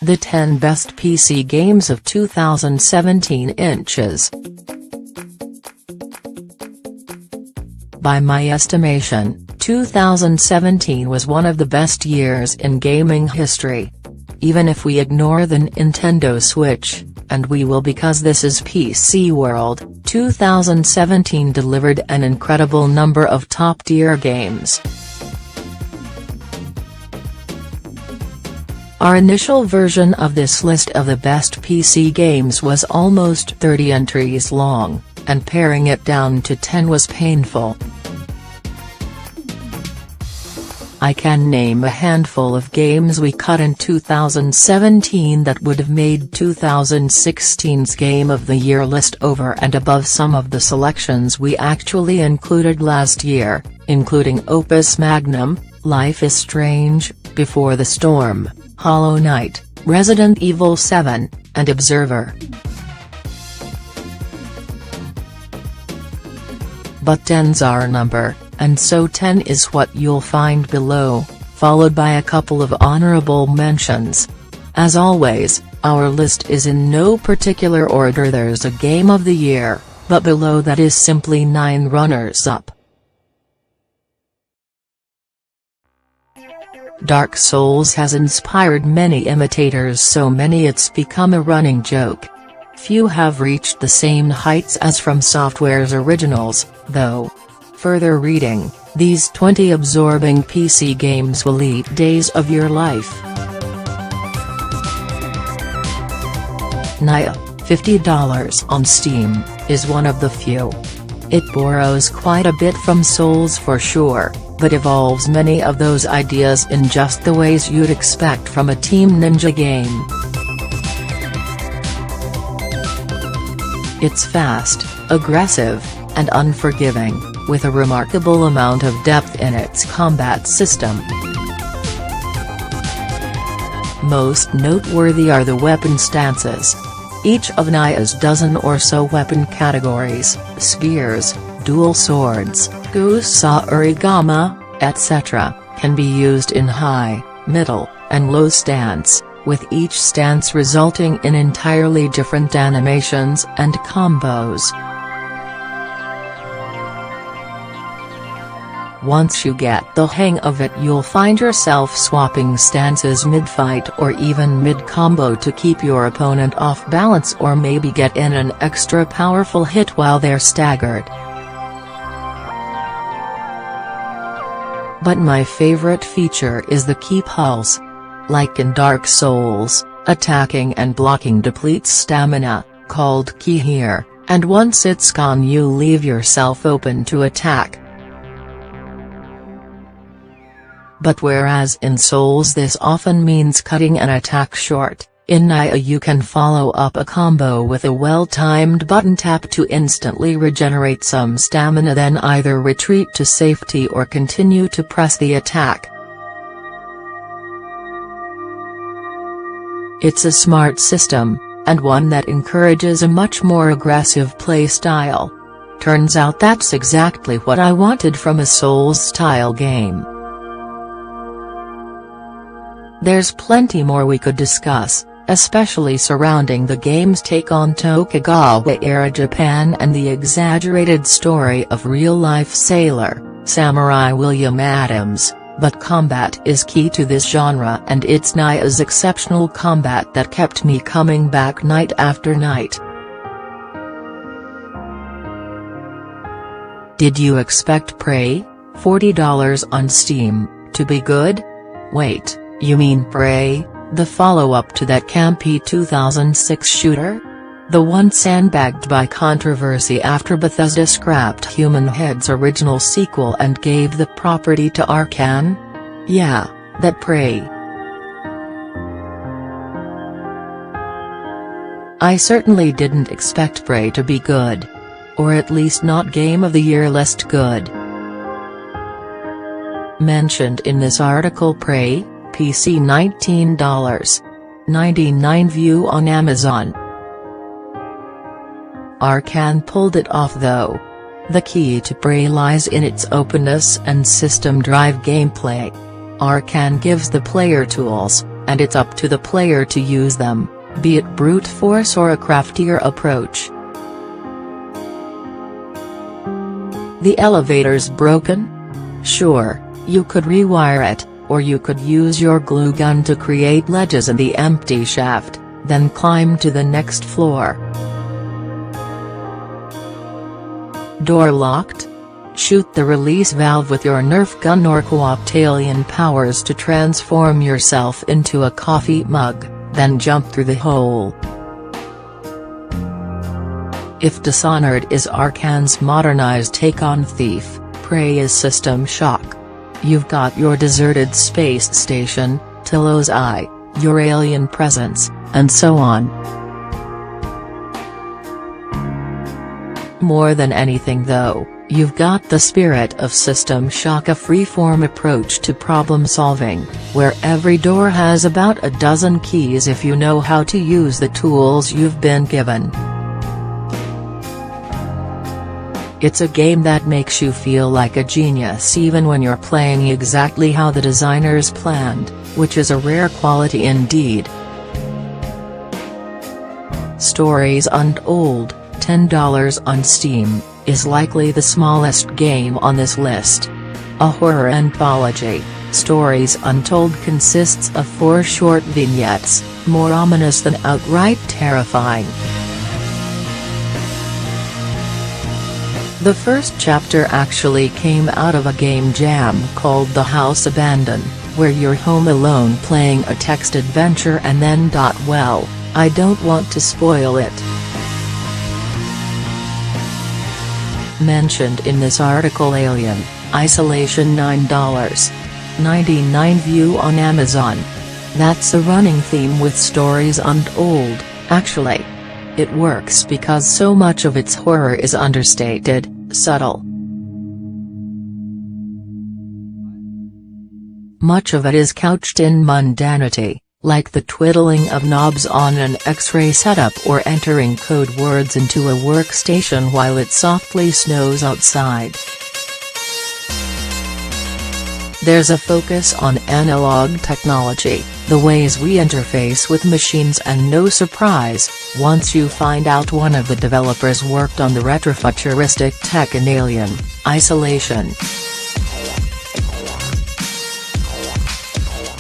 The 10 Best PC Games of 2017 inches. By my estimation, 2017 was one of the best years in gaming history. Even if we ignore the Nintendo Switch, and we will because this is PCWorld, 2017 delivered an incredible number of top-tier games. Our initial version of this list of the best PC games was almost 30 entries long, and paring it down to 10 was painful. I can name a handful of games we cut in 2017 that would have made 2016's Game of the Year list over and above some of the selections we actually included last year, including Opus Magnum, Life is Strange, Before the Storm, Hollow Knight, Resident Evil 7, and Observer. But 10's our number, and so 10 is what you'll find below, followed by a couple of honorable mentions. As always, our list is in no particular order. There's a Game of the Year, but below that is simply 9 runners-up. Dark Souls has inspired many imitators, so many it's become a running joke. Few have reached the same heights as From Software's originals, though. Further reading, these 20 absorbing PC games will eat days of your life. Nia, $50 on Steam, is one of the few. It borrows quite a bit from Souls for sure, but evolves many of those ideas in just the ways you'd expect from a Team Ninja game. It's fast, aggressive, and unforgiving, with a remarkable amount of depth in its combat system. Most noteworthy are the weapon stances. Each of Nia's dozen or so weapon categories, spears, dual swords, gusa origami, etc., can be used in high, middle, and low stance, with each stance resulting in entirely different animations and combos. Once you get the hang of it, you'll find yourself swapping stances mid-fight or even mid-combo to keep your opponent off balance or maybe get in an extra powerful hit while they're staggered. But my favorite feature is the key pulse. Like in Dark Souls, attacking and blocking depletes stamina, called ki here, and once it's gone you leave yourself open to attack. But whereas in Souls this often means cutting an attack short, in Nia you can follow up a combo with a well-timed button tap to instantly regenerate some stamina, then either retreat to safety or continue to press the attack. It's a smart system, and one that encourages a much more aggressive play style. Turns out that's exactly what I wanted from a Souls-style game. There's plenty more we could discuss, especially surrounding the game's take on Tokugawa-era Japan and the exaggerated story of real-life sailor, Samurai William Adams. But combat is key to this genre, and it's Nia's exceptional combat that kept me coming back night after night. Did you expect Prey, $40 on Steam, to be good? Wait, you mean Prey, the follow-up to that campy 2006 shooter? The one sandbagged by controversy after Bethesda scrapped Human Head's original sequel and gave the property to Arkane? Yeah, that Prey. I certainly didn't expect Prey to be good. Or at least not Game of the Year list good. Mentioned in this article, Prey, PC $19.99 view on Amazon. Arkane pulled it off though. The key to Prey lies in its openness and system drive gameplay. Arkane gives the player tools, and it's up to the player to use them, be it brute force or a craftier approach. The elevator's broken? Sure, you could rewire it, or you could use your glue gun to create ledges in the empty shaft, then climb to the next floor. Door locked? Shoot the release valve with your Nerf gun or co-opt alien powers to transform yourself into a coffee mug, then jump through the hole. If Dishonored is Arcane's modernized take on Thief, Prey is System Shock. You've got your deserted space station, Tillo's Eye, your alien presence, and so on. More than anything though, you've got the spirit of System Shock, a freeform approach to problem solving, where every door has about a dozen keys if you know how to use the tools you've been given. It's a game that makes you feel like a genius even when you're playing exactly how the designers planned, which is a rare quality indeed. Stories Untold, $10 on Steam, is likely the smallest game on this list. A horror anthology, Stories Untold consists of 4 short vignettes, more ominous than outright terrifying. The first chapter actually came out of a game jam called The House Abandoned, where you're home alone playing a text adventure and then well, I don't want to spoil it. Mentioned in this article Alien, Isolation $9.99 view on Amazon. That's a running theme with Stories Untold, actually. It works because so much of its horror is understated, subtle. Much of it is couched in mundanity, like the twiddling of knobs on an X-ray setup or entering code words into a workstation while it softly snows outside. There's a focus on analog technology, the ways we interface with machines, and no surprise, once you find out one of the developers worked on the retrofuturistic tech in Alien, Isolation.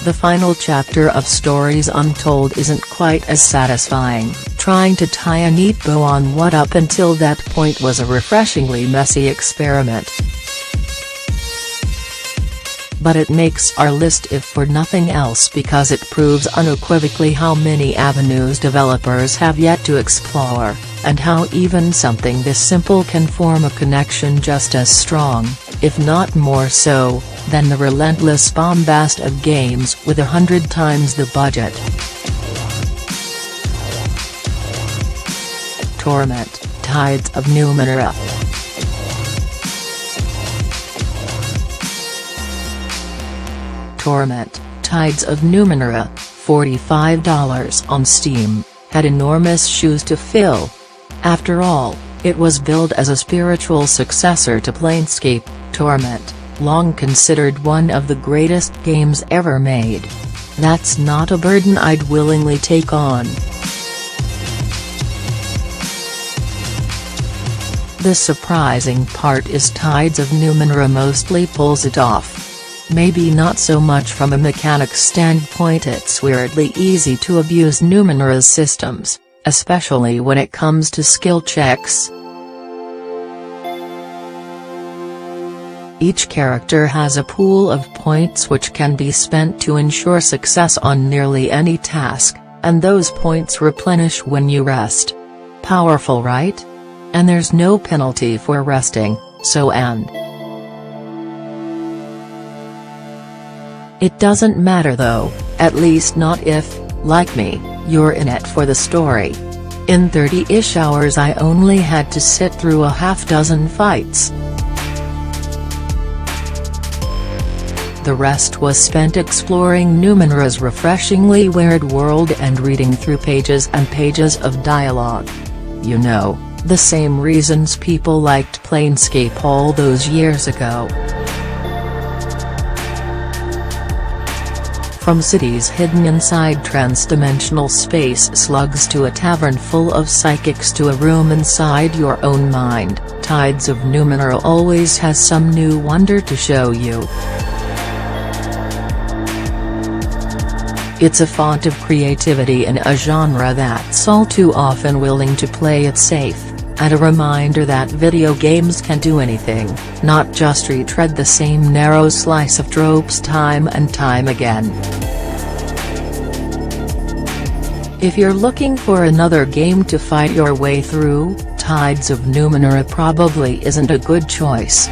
The final chapter of Stories Untold isn't quite as satisfying, trying to tie a neat bow on what up until that point was a refreshingly messy experiment. But it makes our list if for nothing else because it proves unequivocally how many avenues developers have yet to explore, and how even something this simple can form a connection just as strong, if not more so, than the relentless bombast of games with 100 times the budget. Torment, Tides of Numenera. Torment, Tides of Numenera, $45 on Steam, had enormous shoes to fill. After all, it was billed as a spiritual successor to Planescape. Torment, long considered one of the greatest games ever made. That's not a burden I'd willingly take on. The surprising part is Tides of Numenera mostly pulls it off. Maybe not so much from a mechanics standpoint, it's weirdly easy to abuse Numenera's systems, especially when it comes to skill checks. Each character has a pool of points which can be spent to ensure success on nearly any task, and those points replenish when you rest. Powerful, right? And there's no penalty for resting, so it doesn't matter though, at least not if, like me, you're in it for the story. In 30-ish hours I only had to sit through a half-dozen fights. The rest was spent exploring Numenera's refreshingly weird world and reading through pages and pages of dialogue. You know, the same reasons people liked Planescape all those years ago. From cities hidden inside trans-dimensional space slugs to a tavern full of psychics to a room inside your own mind, Tides of Numenera always has some new wonder to show you. It's a font of creativity in a genre that's all too often willing to play it safe, and a reminder that video games can do anything, not just retread the same narrow slice of tropes time and time again. If you're looking for another game to fight your way through, Tides of Numenera probably isn't a good choice.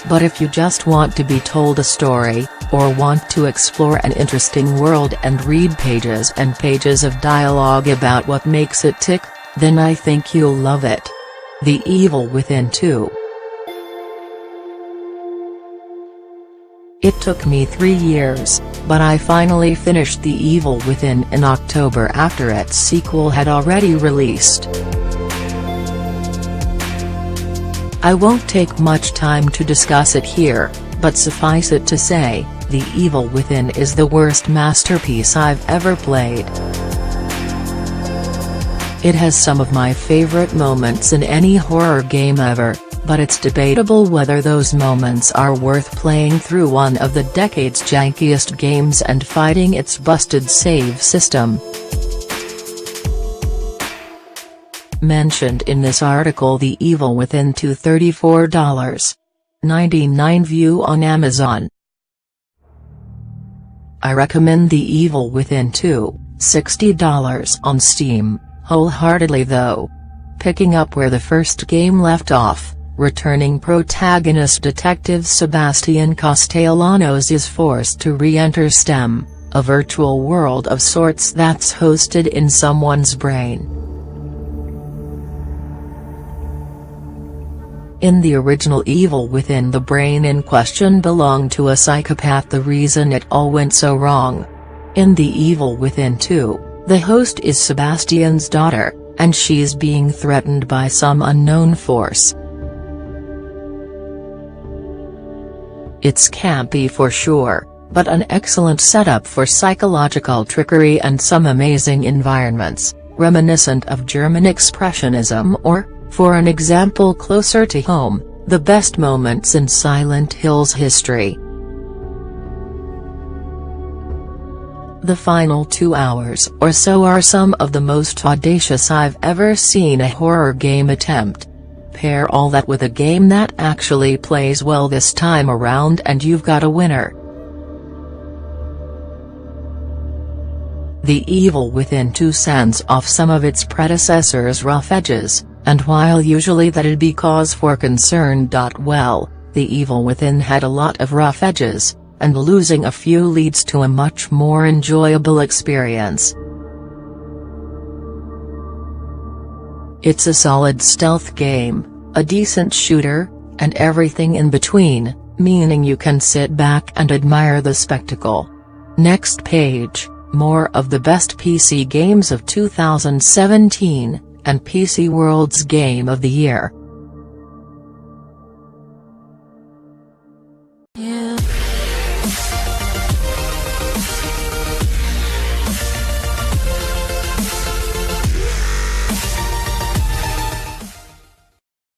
But if you just want to be told a story, or want to explore an interesting world and read pages and pages of dialogue about what makes it tick, then I think you'll love it. The Evil Within 2. It took me 3 years, but I finally finished The Evil Within in October after its sequel had already released. I won't take much time to discuss it here, but suffice it to say, The Evil Within is the worst masterpiece I've ever played. It has some of my favorite moments in any horror game ever, but it's debatable whether those moments are worth playing through one of the decade's jankiest games and fighting its busted save system. Mentioned in this article, The Evil Within to $34.99 view on Amazon. I recommend The Evil Within to $60 on Steam, wholeheartedly though. Picking up where the first game left off, returning protagonist Detective Sebastian Castellanos is forced to re-enter STEM, a virtual world of sorts that's hosted in someone's brain. In the original Evil Within, the brain in question belonged to a psychopath, the reason it all went so wrong. In The Evil Within 2, the host is Sebastian's daughter, and she's being threatened by some unknown force. It's campy for sure, but an excellent setup for psychological trickery and some amazing environments, reminiscent of German Expressionism or, for an example closer to home, the best moments in Silent Hill's history. The final 2 hours or so are some of the most audacious I've ever seen a horror game attempt. Pair all that with a game that actually plays well this time around and you've got a winner. The Evil Within 2 sands off some of its predecessor's rough edges, and while usually that'd be cause for concern. Well, The Evil Within had a lot of rough edges, and losing a few leads to a much more enjoyable experience. It's a solid stealth game, a decent shooter, and everything in between, meaning you can sit back and admire the spectacle. Next page, more of the best PC games of 2017, and PCWorld's Game of the Year.